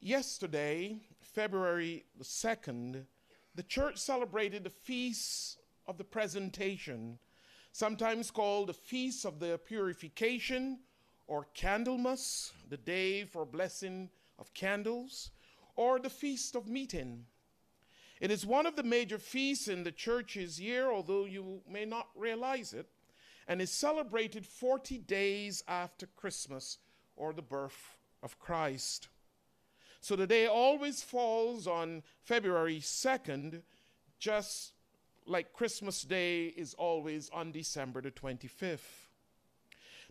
Yesterday, February the 2nd, the church celebrated the Feast of the Presentation, sometimes called the Feast of the Purification or Candlemas, the day for blessing of candles, or the Feast of Meeting. It is one of the major feasts in the church's year, although you may not realize it, and is celebrated 40 days after Christmas or the birth of Christ. So the day always falls on February 2nd, just like Christmas Day is always on December the 25th.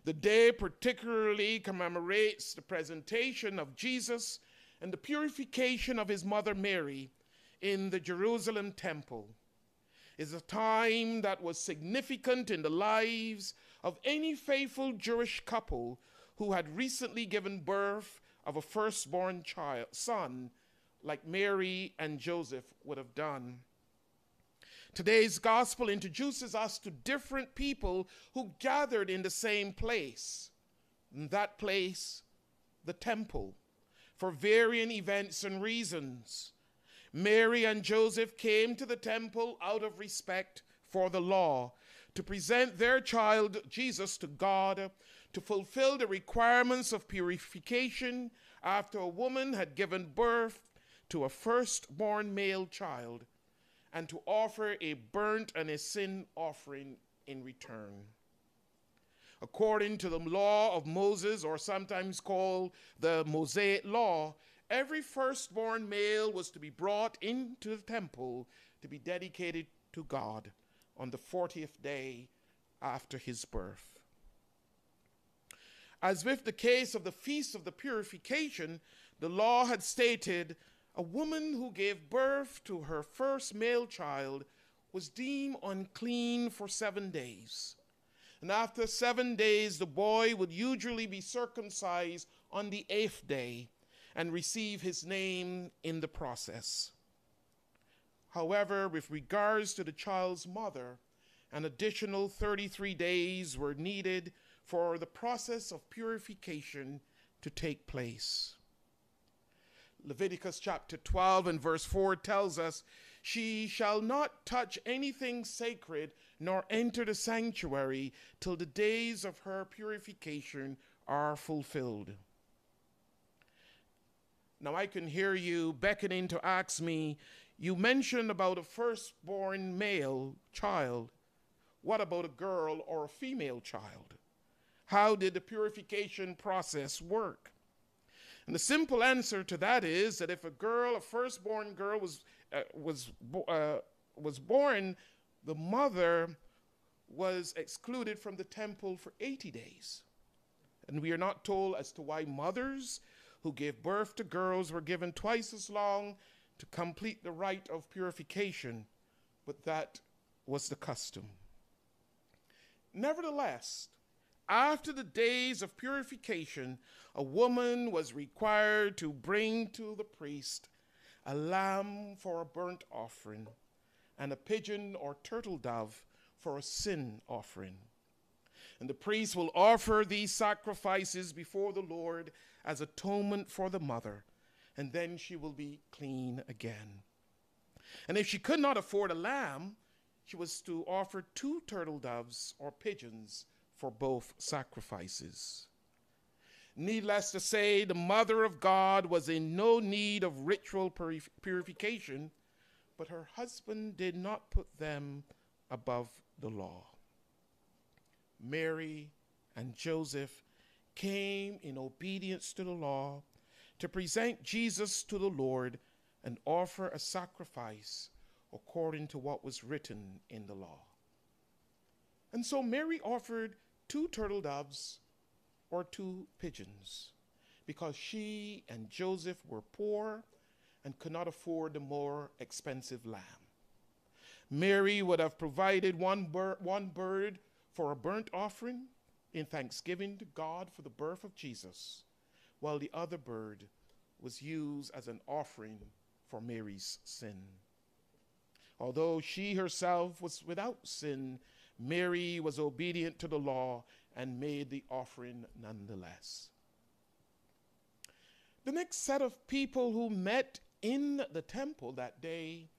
The day particularly commemorates the presentation of Jesus and the purification of his mother Mary in the Jerusalem temple. It is a time that was significant in the lives of any faithful Jewish couple who had recently given birth of a firstborn son, like Mary and Joseph would have done. Today's gospel introduces us to different people who gathered in the same place, in that place, the temple, for varying events and reasons. Mary and Joseph came to the temple out of respect for the law, to present their child Jesus to God, to fulfill the requirements of purification after a woman had given birth to a firstborn male child, and to offer a burnt and a sin offering in return. According to the law of Moses, or sometimes called the Mosaic law, every firstborn male was to be brought into the temple to be dedicated to God on the 40th day after his birth. As with the case of the Feast of the Purification, the law had stated a woman who gave birth to her first male child was deemed unclean for 7 days. And after 7 days, the boy would usually be circumcised on the 8th day and receive his name in the process. However, with regards to the child's mother, an additional 33 days were needed for the process of purification to take place. Leviticus chapter 12 and verse 4 tells us, "She shall not touch anything sacred nor enter the sanctuary till the days of her purification are fulfilled." Now I can hear you beckoning to ask me, you mentioned about a firstborn male child. What about a girl or a female child? How did the purification process work? And the simple answer to that is that if a firstborn girl was born, the mother was excluded from the temple for 80 days. And we are not told as to why mothers who gave birth to girls were given twice as long to complete the rite of purification, but that was the custom. Nevertheless, after the days of purification, a woman was required to bring to the priest a lamb for a burnt offering and a pigeon or turtle dove for a sin offering. And the priest will offer these sacrifices before the Lord as atonement for the mother, and then she will be clean again. And if she could not afford a lamb, she was to offer 2 turtle doves or pigeons for both sacrifices. Needless to say, the Mother of God was in no need of ritual purification, but her husband did not put them above the law. Mary and Joseph came in obedience to the law to present Jesus to the Lord and offer a sacrifice according to what was written in the law. And so Mary offered 2 turtle doves or 2 pigeons because she and Joseph were poor and could not afford the more expensive lamb. Mary would have provided one bird for a burnt offering in thanksgiving to God for the birth of Jesus, while the other bird was used as an offering for Mary's sin. Although she herself was without sin, Mary was obedient to the law and made the offering nonetheless. The next set of people who met in the temple that day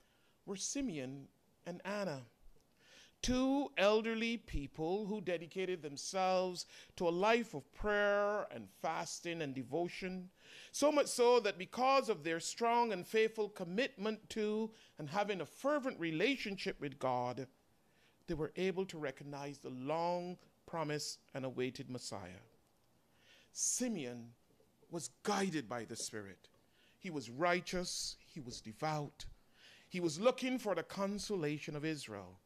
were Simeon and Anna, two elderly people who dedicated themselves to a life of prayer and fasting and devotion, so much so that because of their strong and faithful commitment to and having a fervent relationship with God, they were able to recognize the long promised and awaited Messiah. Simeon was guided by the Spirit. He was righteous, he was devout, he was looking for the consolation of Israel,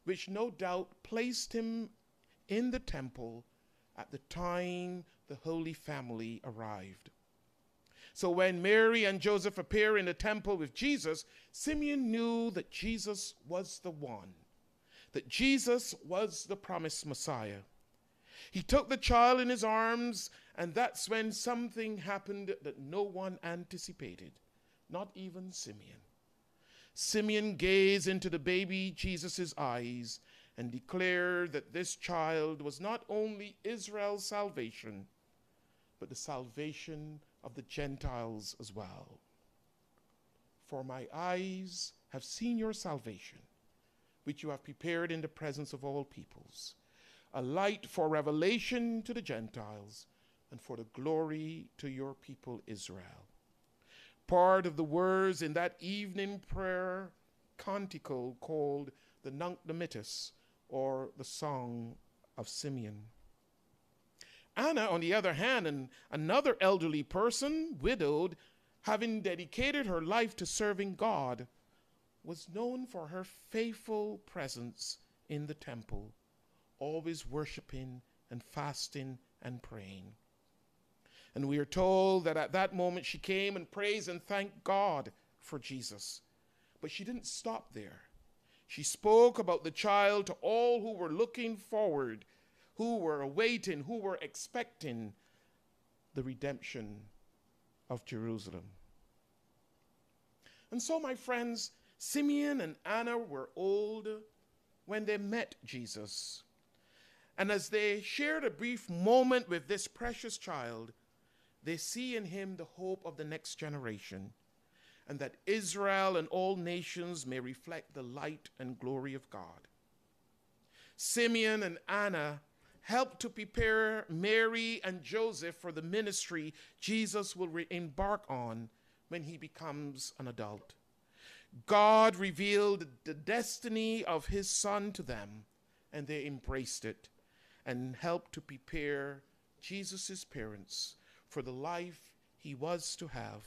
which no doubt placed him in the temple at the time the Holy Family arrived. So when Mary and Joseph appear in the temple with Jesus, Simeon knew that Jesus was the one, that Jesus was the promised Messiah. He took the child in his arms, and that's when something happened that no one anticipated, not even Simeon. Simeon gazed into the baby Jesus' eyes and declared that this child was not only Israel's salvation, but the salvation of the Gentiles as well. For my eyes have seen your salvation, which you have prepared in the presence of all peoples, a light for revelation to the Gentiles and for the glory to your people Israel. Part of the words in that evening prayer canticle called the Nunc Dimittis, or the Song of Simeon. Anna, on the other hand, and another elderly person, widowed, having dedicated her life to serving God, was known for her faithful presence in the temple, always worshiping and fasting and praying. And we are told that at that moment she came and praised and thanked God for Jesus. But she didn't stop there. She spoke about the child to all who were looking forward, who were awaiting, who were expecting the redemption of Jerusalem. And so, my friends, Simeon and Anna were old when they met Jesus. And as they shared a brief moment with this precious child, they see in him the hope of the next generation, and that Israel and all nations may reflect the light and glory of God. Simeon and Anna helped to prepare Mary and Joseph for the ministry Jesus will embark on when he becomes an adult. God revealed the destiny of his son to them, and they embraced it and helped to prepare Jesus' parents for the life he was to have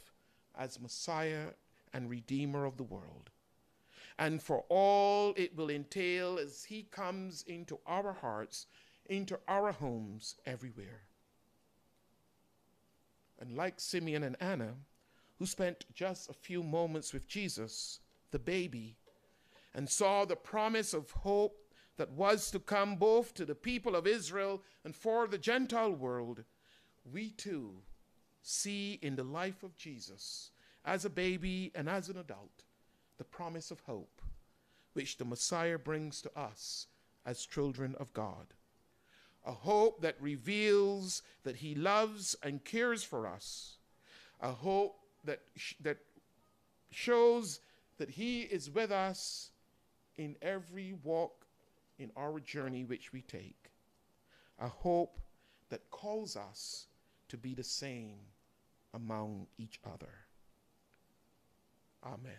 as Messiah and Redeemer of the world, and for all it will entail as he comes into our hearts, into our homes everywhere. And like Simeon and Anna, who spent just a few moments with Jesus, the baby, and saw the promise of hope that was to come both to the people of Israel and for the Gentile world, we too see in the life of Jesus, as a baby and as an adult, the promise of hope, which the Messiah brings to us as children of God. A hope that reveals that he loves and cares for us. A hope that shows that he is with us in every walk in our journey which we take. A hope that calls us to be the same among each other. Amen.